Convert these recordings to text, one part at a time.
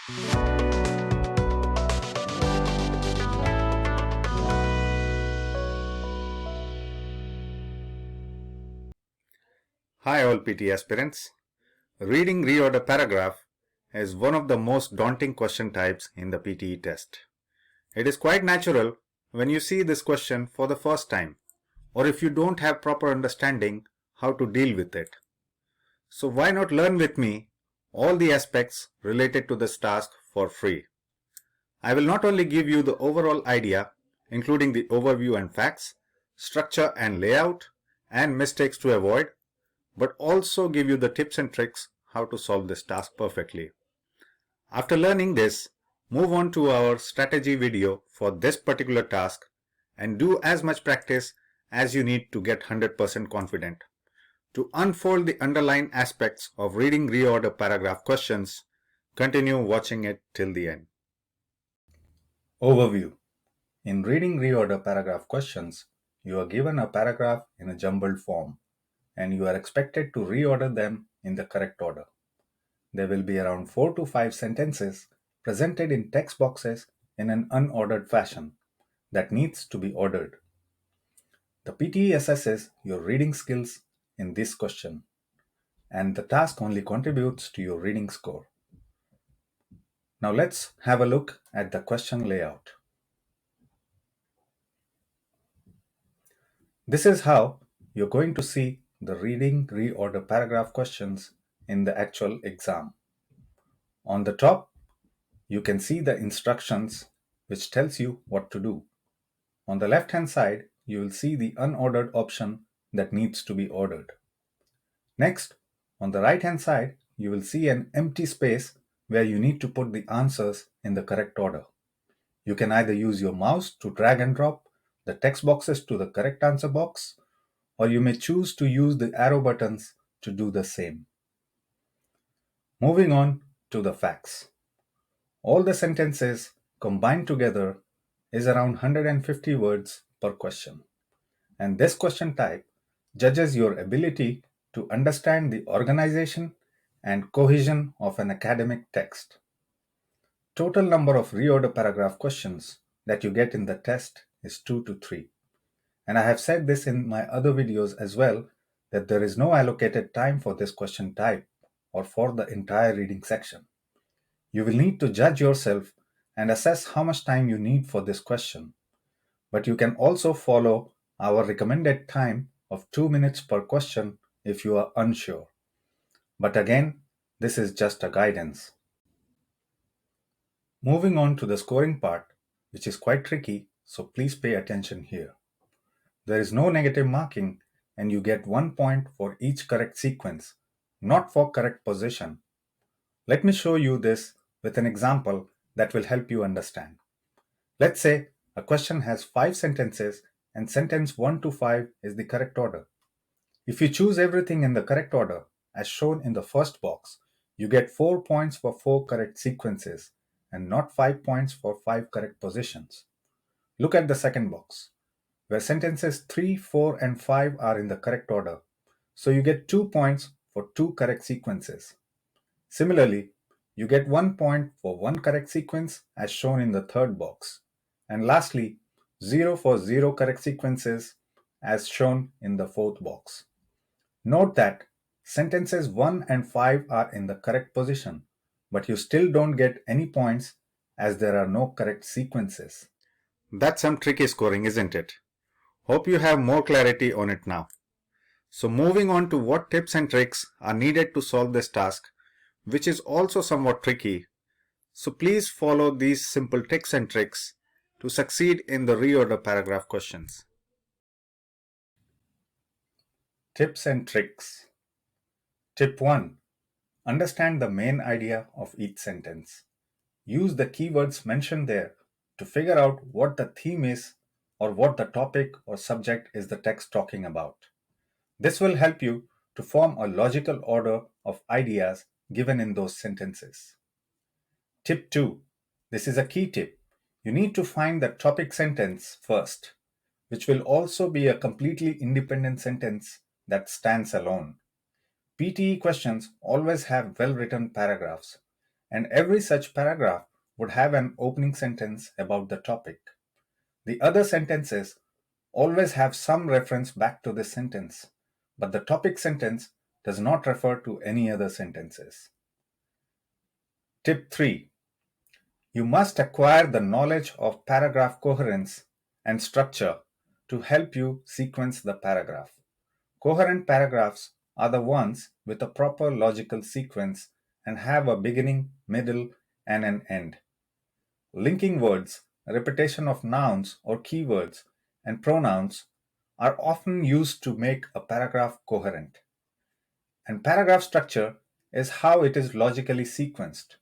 Hi all PTE aspirants. Reading reorder paragraph is one of the most daunting question types in the PTE test. It is quite natural when you see this question for the first time, or if you don't have proper understanding how to deal with it. So why not learn with me all the aspects related to this task for free? I will not only give you the overall idea, including the overview and facts, structure and layout, and mistakes to avoid, but also give you the tips and tricks how to solve this task perfectly. After learning this, move on to our strategy video for this particular task and do as much practice as you need to get 100% confident. To unfold the underlying aspects of reading reorder paragraph questions, continue watching it till the end. Overview. In reading reorder paragraph questions, you are given a paragraph in a jumbled form, and you are expected to reorder them in the correct order. There will be around 4 to 5 sentences presented in text boxes in an unordered fashion that needs to be ordered. The PTE assesses your reading skills in this question, and the task only contributes to your reading score. Now let's have a look at the question layout. This is how you're going to see the reading reorder paragraph questions in the actual exam. On the top, you can see the instructions which tells you what to do. On the left hand side, you will see the unordered option that needs to be ordered. Next, on the right hand side, you will see an empty space where you need to put the answers in the correct order. You can either use your mouse to drag and drop the text boxes to the correct answer box, or you may choose to use the arrow buttons to do the same. Moving on to the facts. All the sentences combined together is around 150 words per question. And this question type judges your ability to understand the organization and cohesion of an academic text. Total number of reorder paragraph questions that you get in the test is 2 to 3. And I have said this in my other videos as well, that there is no allocated time for this question type or for the entire reading section. You will need to judge yourself and assess how much time you need for this question. But you can also follow our recommended time of 2 minutes per question if you are unsure. But again, this is just a guidance. Moving on to the scoring part, which is quite tricky, so please pay attention here. There is no negative marking, and you get 1 point for each correct sequence, not for correct position. Let me show you this with an example that will help you understand. Let's say a question has 5 sentences and sentence 1 to 5 is the correct order. If you choose everything in the correct order, as shown in the first box, you get 4 points for 4 correct sequences and not 5 points for 5 correct positions. Look at the second box, where sentences 3, 4, and 5 are in the correct order, so you get 2 points for 2 correct sequences. Similarly, you get 1 point for 1 correct sequence as shown in the third box. And lastly, 0 for 0 correct sequences as shown in the fourth box. Note that sentences 1 and 5 are in the correct position, but you still don't get any points as there are no correct sequences. That's some tricky scoring, isn't it? Hope you have more clarity on it now. So moving on to what tips and tricks are needed to solve this task, which is also somewhat tricky. So please follow these simple tips and tricks to succeed in the reorder paragraph questions. Tips and tricks. Tip 1. Understand the main idea of each sentence. Use the keywords mentioned there to figure out what the theme is or what the topic or subject is the text talking about. This will help you to form a logical order of ideas given in those sentences. Tip 2. This is a key tip. You need to find the topic sentence first, which will also be a completely independent sentence that stands alone. PTE questions always have well-written paragraphs, and every such paragraph would have an opening sentence about the topic. The other sentences always have some reference back to this sentence, but the topic sentence does not refer to any other sentences. Tip 3. You must acquire the knowledge of paragraph coherence and structure to help you sequence the paragraph. Coherent paragraphs are the ones with a proper logical sequence and have a beginning, middle, and an end. Linking words, repetition of nouns or keywords, and pronouns are often used to make a paragraph coherent. And paragraph structure is how it is logically sequenced.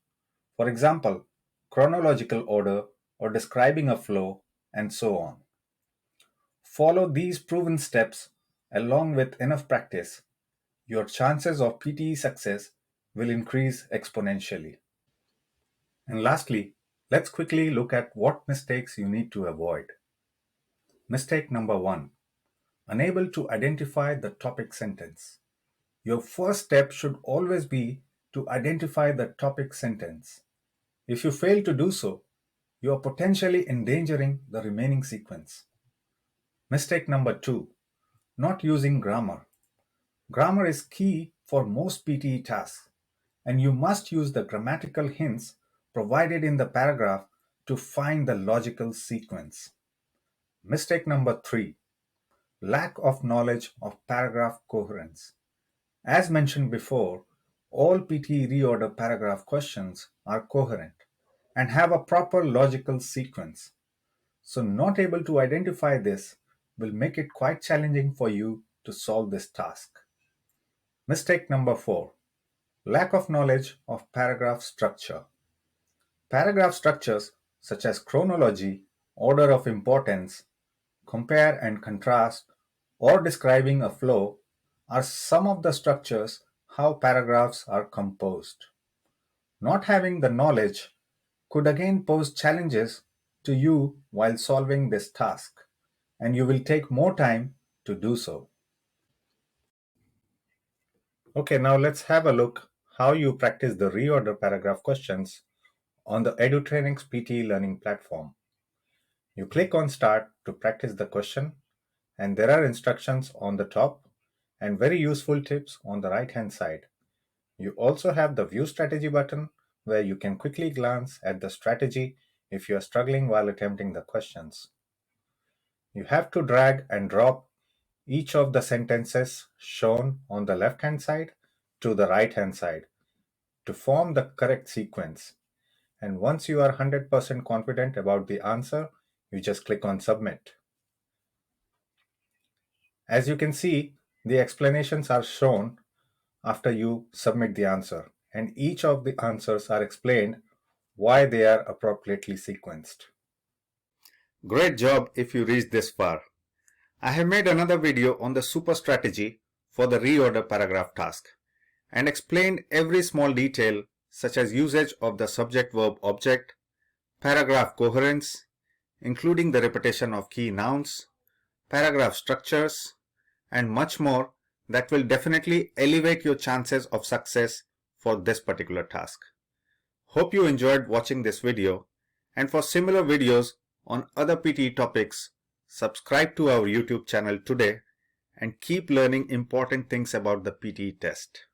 For example, chronological order or describing a flow, and so on. Follow these proven steps along with enough practice. Your chances of PTE success will increase exponentially. And lastly, let's quickly look at what mistakes you need to avoid. Mistake number 1. Unable to identify the topic sentence. Your first step should always be to identify the topic sentence. If you fail to do so, you are potentially endangering the remaining sequence. Mistake number 2. Not using grammar. Grammar is key for most PTE tasks, and you must use the grammatical hints provided in the paragraph to find the logical sequence. Mistake number 3. Lack of knowledge of paragraph coherence. As mentioned before, all PTE reorder paragraph questions are coherent and have a proper logical sequence. So not able to identify this will make it quite challenging for you to solve this task. Mistake number 4. Lack of knowledge of paragraph structure. Paragraph structures such as chronology, order of importance, compare and contrast, or describing a flow are some of the structures how paragraphs are composed. Not having the knowledge could again pose challenges to you while solving this task, and you will take more time to do so. Okay, now let's have a look how you practice the reorder paragraph questions on the Edutrainex PTE learning platform. You click on Start to practice the question, and there are instructions on the top and very useful tips on the right hand side. You also have the View Strategy button where you can quickly glance at the strategy if you are struggling while attempting the questions. You have to drag and drop each of the sentences shown on the left hand side to the right hand side to form the correct sequence. And once you are 100% confident about the answer, you just click on Submit. As you can see, the explanations are shown after you submit the answer, and each of the answers are explained why they are appropriately sequenced. Great job if you reached this far. I have made another video on the super strategy for the reorder paragraph task and explained every small detail such as usage of the subject-verb object, paragraph coherence, including the repetition of key nouns, paragraph structures, and much more that will definitely elevate your chances of success for this particular task. Hope you enjoyed watching this video, and for similar videos on other PTE topics, subscribe to our YouTube channel today and keep learning important things about the PTE test.